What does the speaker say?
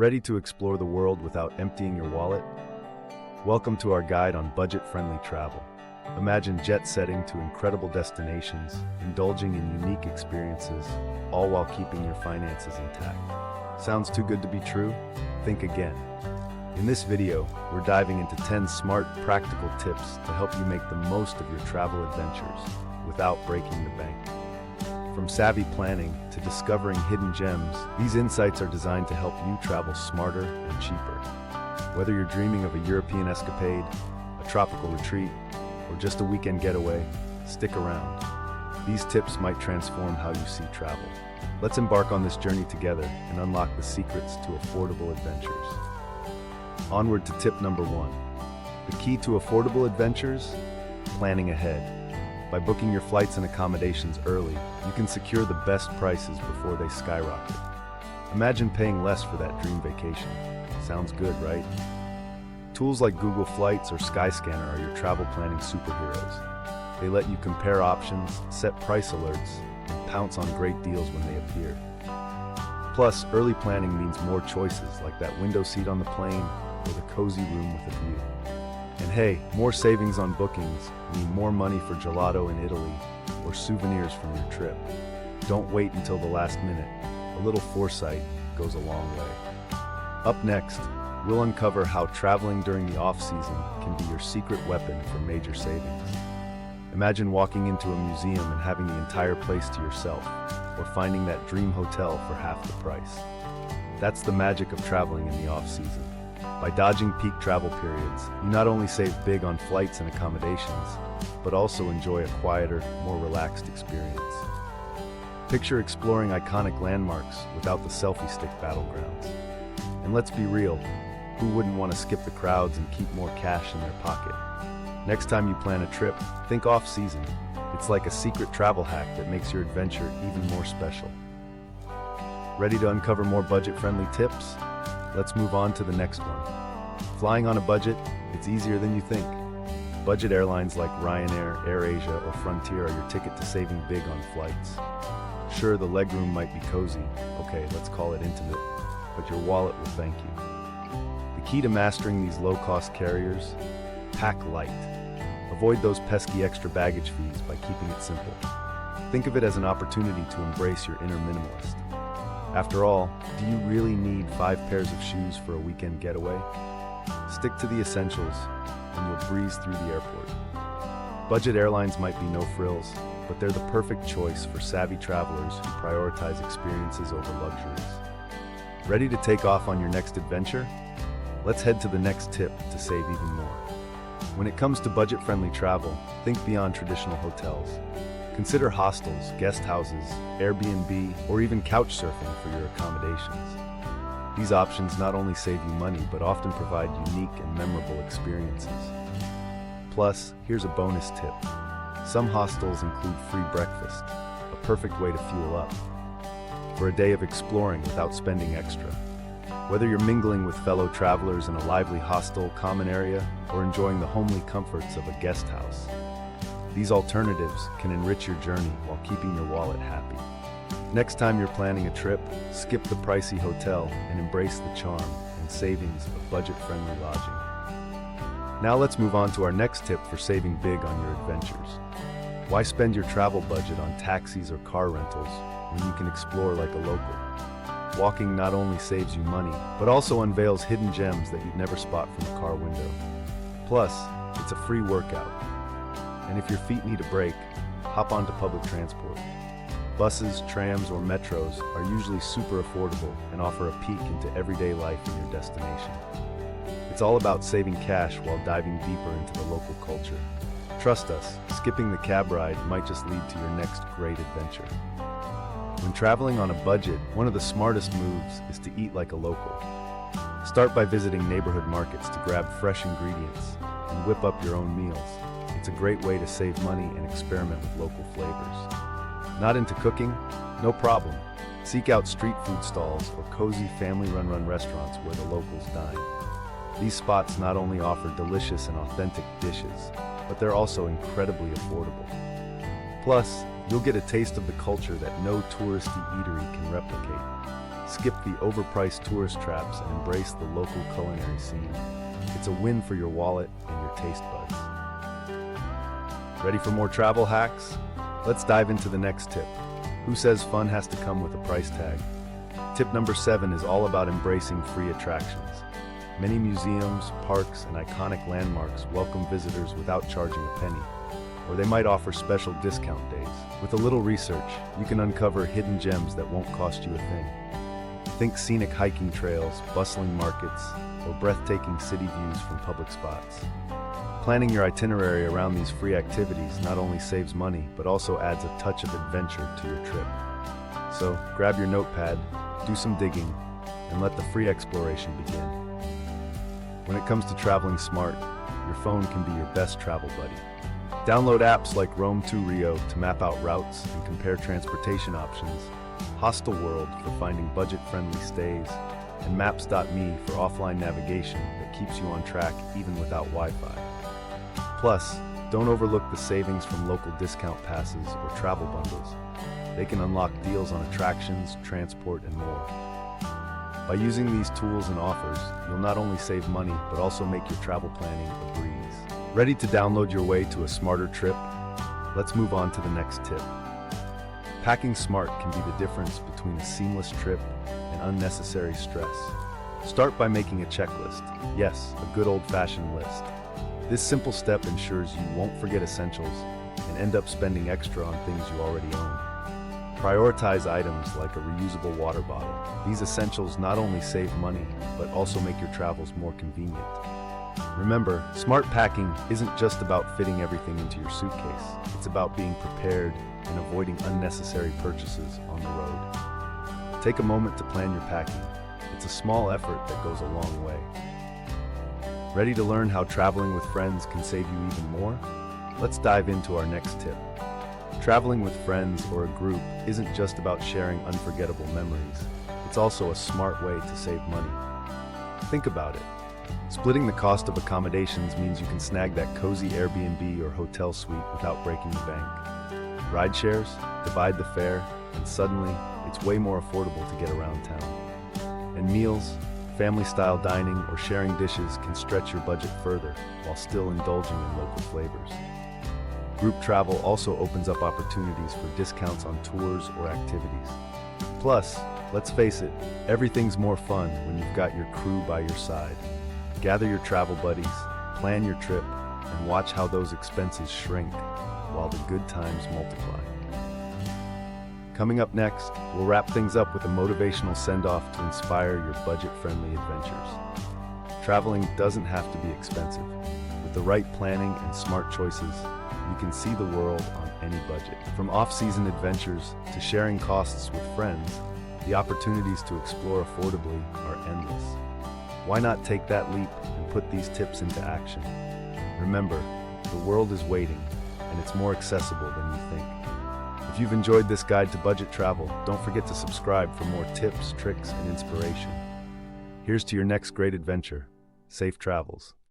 Ready to explore the world without emptying your wallet? Welcome to our guide on budget-friendly travel. Imagine jet-setting to incredible destinations, indulging in unique experiences, all while keeping your finances intact. Sounds too good to be true? Think again. In this video, we're diving into 10 smart, practical tips to help you make the most of your travel adventures without breaking the bank. From savvy planning to discovering hidden gems, these insights are designed to help you travel smarter and cheaper. Whether you're dreaming of a European escapade, a tropical retreat, or just a weekend getaway, stick around. These tips might transform how you see travel. Let's embark on this journey together and unlock the secrets to affordable adventures. Onward to tip number 1. The key to affordable adventures? Planning ahead. By booking your flights and accommodations early, you can secure the best prices before they skyrocket. Imagine paying less for that dream vacation. Sounds good, right? Tools like Google Flights or Skyscanner are your travel planning superheroes. They let you compare options, set price alerts, and pounce on great deals when they appear. Plus, early planning means more choices like that window seat on the plane or the cozy room with a view. And hey, more savings on bookings mean more money for gelato in Italy or souvenirs from your trip. Don't wait until the last minute. A little foresight goes a long way. Up next, we'll uncover how traveling during the off-season can be your secret weapon for major savings. Imagine walking into a museum and having the entire place to yourself, or finding that dream hotel for half the price. That's the magic of traveling in the off-season. By dodging peak travel periods, you not only save big on flights and accommodations, but also enjoy a quieter, more relaxed experience. Picture exploring iconic landmarks without the selfie stick battlegrounds. And let's be real, who wouldn't want to skip the crowds and keep more cash in their pocket? Next time you plan a trip, think off-season. It's like a secret travel hack that makes your adventure even more special. Ready to uncover more budget-friendly tips? Let's move on to the next one. Flying on a budget, it's easier than you think. Budget airlines like Ryanair, AirAsia, or Frontier are your ticket to saving big on flights. Sure, the legroom might be cozy, okay, let's call it intimate, but your wallet will thank you. The key to mastering these low-cost carriers? Pack light. Avoid those pesky extra baggage fees by keeping it simple. Think of it as an opportunity to embrace your inner minimalist. After all, do you really need 5 pairs of shoes for a weekend getaway? Stick to the essentials, and you'll breeze through the airport. Budget airlines might be no frills, but they're the perfect choice for savvy travelers who prioritize experiences over luxuries. Ready to take off on your next adventure? Let's head to the next tip to save even more. When it comes to budget-friendly travel, think beyond traditional hotels. Consider hostels, guest houses, Airbnb, or even couch surfing for your accommodations. These options not only save you money, but often provide unique and memorable experiences. Plus, here's a bonus tip. Some hostels include free breakfast, a perfect way to fuel up for a day of exploring without spending extra. Whether you're mingling with fellow travelers in a lively hostel common area or enjoying the homely comforts of a guest house, these alternatives can enrich your journey while keeping your wallet happy. Next time you're planning a trip, skip the pricey hotel and embrace the charm and savings of budget-friendly lodging. Now let's move on to our next tip for saving big on your adventures. Why spend your travel budget on taxis or car rentals when you can explore like a local? Walking not only saves you money, but also unveils hidden gems that you'd never spot from a car window. Plus, it's a free workout. And if your feet need a break, hop onto public transport. Buses, trams, or metros are usually super affordable and offer a peek into everyday life in your destination. It's all about saving cash while diving deeper into the local culture. Trust us, skipping the cab ride might just lead to your next great adventure. When traveling on a budget, one of the smartest moves is to eat like a local. Start by visiting neighborhood markets to grab fresh ingredients and whip up your own meals. It's a great way to save money and experiment with local flavors. Not into cooking? No problem. Seek out street food stalls or cozy family-run restaurants where the locals dine. These spots not only offer delicious and authentic dishes, but they're also incredibly affordable. Plus, you'll get a taste of the culture that no touristy eatery can replicate. skip the overpriced tourist traps and embrace the local culinary scene. It's a win for your wallet and your taste buds. Ready for more travel hacks? Let's dive into the next tip. Who says fun has to come with a price tag? Tip number 7 is all about embracing free attractions. Many museums, parks, and iconic landmarks welcome visitors without charging a penny, or they might offer special discount days. With a little research, you can uncover hidden gems that won't cost you a thing. Think scenic hiking trails, bustling markets, or breathtaking city views from public spots. Planning your itinerary around these free activities not only saves money, but also adds a touch of adventure to your trip. So, grab your notepad, do some digging, and let the free exploration begin. When it comes to traveling smart, your phone can be your best travel buddy. Download apps like Roam to Rio to map out routes and compare transportation options, Hostel World for finding budget-friendly stays, and Maps.me for offline navigation that keeps you on track even without Wi-Fi. Plus, don't overlook the savings from local discount passes or travel bundles. They can unlock deals on attractions, transport, and more. By using these tools and offers, you'll not only save money, but also make your travel planning a breeze. Ready to download your way to a smarter trip? Let's move on to the next tip. Packing smart can be the difference between a seamless trip and unnecessary stress. Start by making a checklist. Yes, a good old-fashioned list. This simple step ensures you won't forget essentials and end up spending extra on things you already own. Prioritize items like a reusable water bottle. These essentials not only save money, but also make your travels more convenient. Remember, smart packing isn't just about fitting everything into your suitcase. It's about being prepared and avoiding unnecessary purchases on the road. Take a moment to plan your packing. It's a small effort that goes a long way. Ready to learn how traveling with friends can save you even more? Let's dive into our next tip. Traveling with friends or a group isn't just about sharing unforgettable memories. It's also a smart way to save money. Think about it. Splitting the cost of accommodations means you can snag that cozy Airbnb or hotel suite without breaking the bank. Ride shares, divide the fare, and suddenly, it's way more affordable to get around town. And meals, family-style dining, or sharing dishes can stretch your budget further while still indulging in local flavors. Group travel also opens up opportunities for discounts on tours or activities. Plus, let's face it, everything's more fun when you've got your crew by your side. Gather your travel buddies, plan your trip, and watch how those expenses shrink while the good times multiply. Coming up next, we'll wrap things up with a motivational send-off to inspire your budget-friendly adventures. Traveling doesn't have to be expensive. With the right planning and smart choices, you can see the world on any budget. From off-season adventures to sharing costs with friends, the opportunities to explore affordably are endless. Why not take that leap and put these tips into action? Remember, the world is waiting, and it's more accessible than you think. If you've enjoyed this guide to budget travel, don't forget to subscribe for more tips, tricks, and inspiration. Here's to your next great adventure. Safe travels.